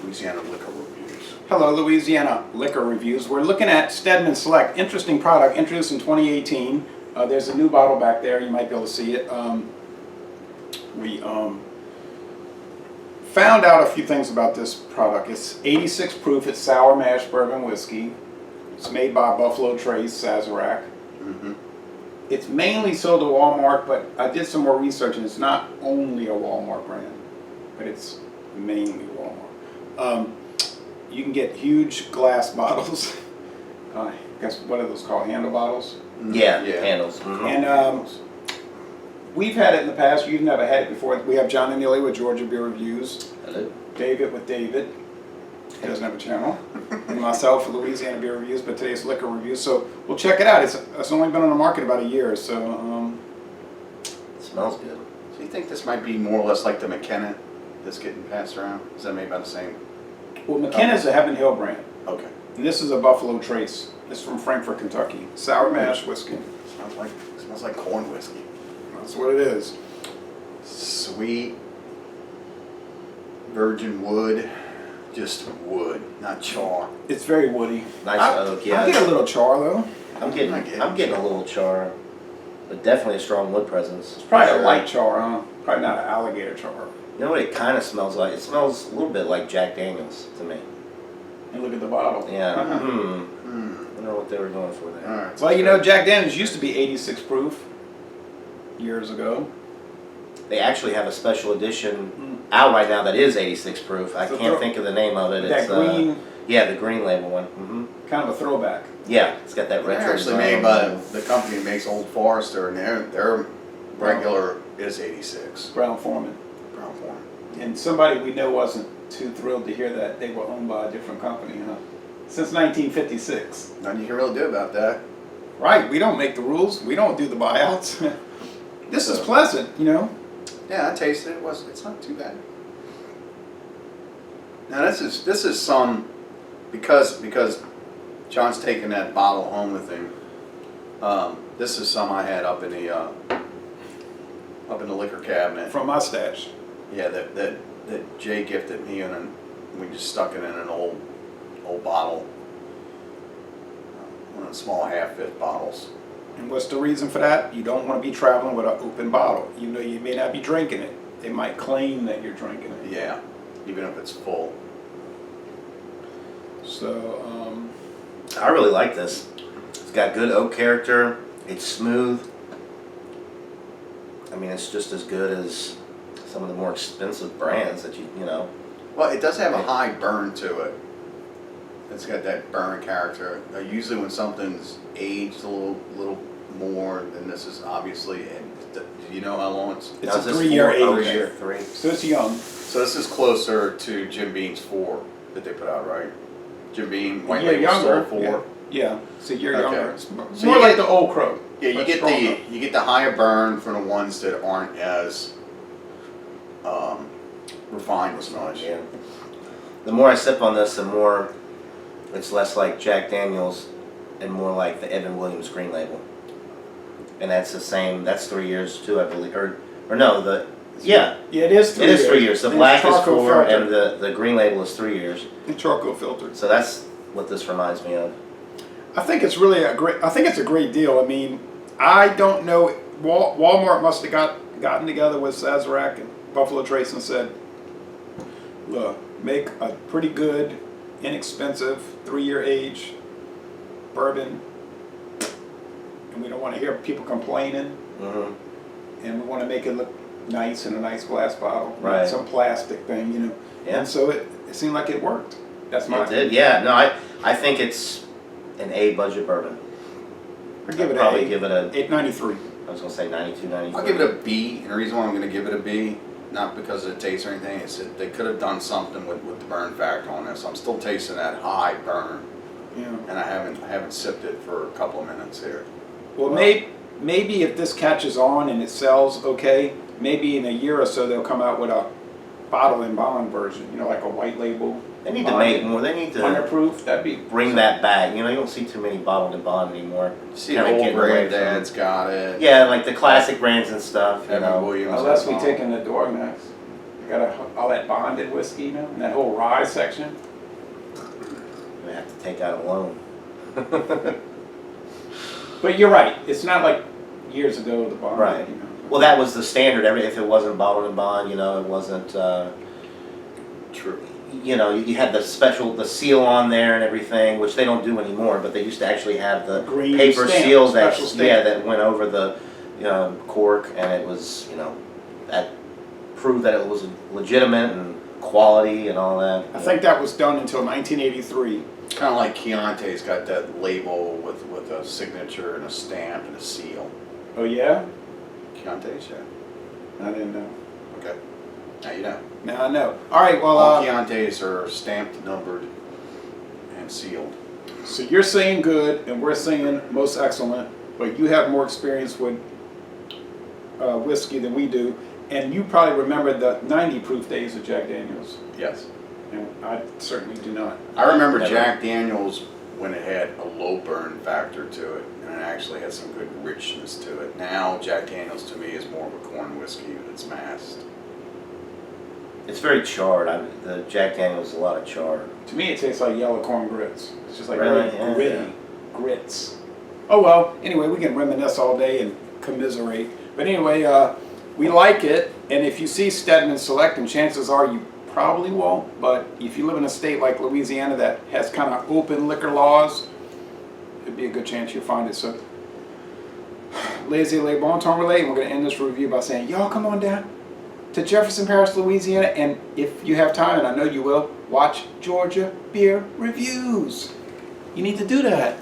Louisiana Liquor Reviews. Hello, Louisiana Liquor Reviews. We're looking at Stedman Select, interesting product, introduced in 2018. There's a new bottle back there, you might be able to see it. We found out a few things about this product. It's 86 proof, it's sour mash bourbon whiskey. It's made by Buffalo Trace, Sazerac. Mm-hmm. It's mainly sold at Walmart, but I did some more research and it's not only a Walmart brand, but it's mainly Walmart. You can get huge glass bottles. I guess, what are those called? Handle bottles? Yeah, handles. Mm-hmm. And we've had it in the past. You've never had it before. We have John and Neely with Georgia Beer Reviews. Hello. David with David. He doesn't have a channel. And myself with Louisiana Beer Reviews, but today's Liquor Reviews. So we'll check it out. It's only been on the market about a year, so. It smells good. So you think this might be more or less like the McKenna that's getting passed around? Is that made by the same? Well, McKenna's a Heaven Hill brand. Okay. And this is a Buffalo Trace. This is from Frankfort, Kentucky. Sour mash whiskey. Smells like corn whiskey. That's what it is. Sweet, virgin wood, just wood, not char. It's very woody. Nice oak, yeah. I get a little char though. I'm getting a little char, but definitely a strong wood presence. It's probably a light char, huh? Probably not an alligator char. You know what it kind of smells like? It smells a little bit like Jack Daniels to me. And look at the bottle. Yeah. Uh-huh. I don't know what they were going for there. All right. Well, you know, Jack Daniels used to be 86 proof years ago. They actually have a special edition out right now that is 86 proof. I can't think of the name of it. That It's green. Yeah, the green label one. Mm-hmm. Kind of a throwback. Yeah, it's got that They're retro actually design. made by the company that makes Old Forester, and their regular is 86. Brown Foreman. Brown form. And somebody we know wasn't too thrilled to hear that they were owned by a different company, huh? Since 1956. Nothing you can really do about that. Right, we don't make the rules. We don't do the buyouts. This is pleasant, you know. Yeah, I tasted it. It's not too bad. Now this is some because John's taking that bottle home with him. This is some I had up in the liquor cabinet. From my stash. Yeah, that Jay gifted me, and then we just stuck it in an old bottle, one of the small half-fifth bottles. And what's the reason for that? You don't want to be traveling with an open bottle. You know, you may not be drinking it. They might claim that you're drinking it. Yeah, even if it's full. So, I really like this. It's got good oak character. It's smooth. I mean, it's just as good as some of the more expensive brands that you know. Well, it does have a high burn to it. It's got that burn character. Usually when something's aged a little more, then this is obviously, and do you know how long it's? it's a 3-year age. 3-year, 3. So it's young. So this is closer to Jim Beam's 4 that they put out, right? Jim Beam, White You're Label younger. Store 4. Yeah. So you're Okay. younger. It's So more you like get- the Old Crow. Yeah, you but get stronger. you get the higher burn from the ones that aren't as refined as much. Yeah. The more I sip on this, the more it's less like Jack Daniels and more like the Evan Williams Green Label. And that's the same. That's 3 years too, I believe. Or no, yeah. Yeah, it is 3 It years. is 3 years. The And black it's is 4, charcoal and filtered. the green label is 3 years. And charcoal filtered. So that's what this reminds me of. I think it's really I think it's a great deal. I mean, I don't know. Walmart must have gotten together with Sazerac and Buffalo Trace and said, look, make a pretty good, inexpensive, 3-year age bourbon. And we don't want to hear people complaining. Mm-hmm. And we want to make it look nice in a nice glass bottle. Right. Not some plastic thing, you know. Yeah. And so it seemed like it worked. That's my It did, yeah. No, I think it's an A budget bourbon. I'd give it probably a give it a, $8.93. I was going to say 92, 93. I'll give it a B, and the reason why I'm going to give it a B, not because of the taste or anything, is that they could have done something with the burn factor on this. I'm still tasting that high burn, Yeah. and I haven't sipped it for a couple of minutes here. Well, maybe if this catches on and it sells okay, maybe in a year or so they'll come out with a bottle and bond version, you know, like a white label. They need to make more. They need to 100 proof, that'd be... bring that back. You know, you don't see too many bottled and bond anymore. See, Kinda old getting away granddad's got it. Yeah, like the classic brands and stuff, you Evan know. Williams. Unless has we one. take in the Dormax. all that bonded whiskey, you know, and that whole rye section. We have to take out a loan. But you're right. It's not like years ago the bond. Right. You know. Well, that was the standard. If it wasn't bottled in bond, you know, it wasn't. True. You know, you had the seal on there and everything, which they don't do anymore. But they used to actually have the Green paper stamp, seal that special stamp. that went over the cork, and it was that proved that it was legitimate and quality and all that. I think that was done until 1983. Kind of like Chianti's got that label with a signature and a stamp and a seal. Oh yeah? Chianti's, yeah. I didn't know. Okay. Now you know. Now I know. All right. Well, All Chianti's are stamped, numbered, and sealed. so you're saying good, and we're saying most excellent, but you have more experience with whiskey than we do, and you probably remember the 90 proof days of Jack Daniels. Yes. And I certainly do not. I remember Never. Jack Daniels when it had a low burn factor to it, and it actually had some good richness to it. Now, Jack Daniels to me is more of a corn whiskey that's masked. It's very charred. The Jack Daniels is a lot of char. To me, it tastes like yellow corn grits. It's just like Really? really Yeah, gritty yeah. grits. Oh well. Anyway, we can reminisce all day and commiserate. But anyway, we like it, and if you see Stedman Select, and chances are you probably won't. But if you live in a state like Louisiana that has kind of open liquor laws, it'd be a good chance you'll find it. So, laissez les bon temps relais. We're going to end this review by saying, y'all come on down to Jefferson Parish, Louisiana, and if you have time, and I know you will, watch Georgia Beer Reviews. You need to do that.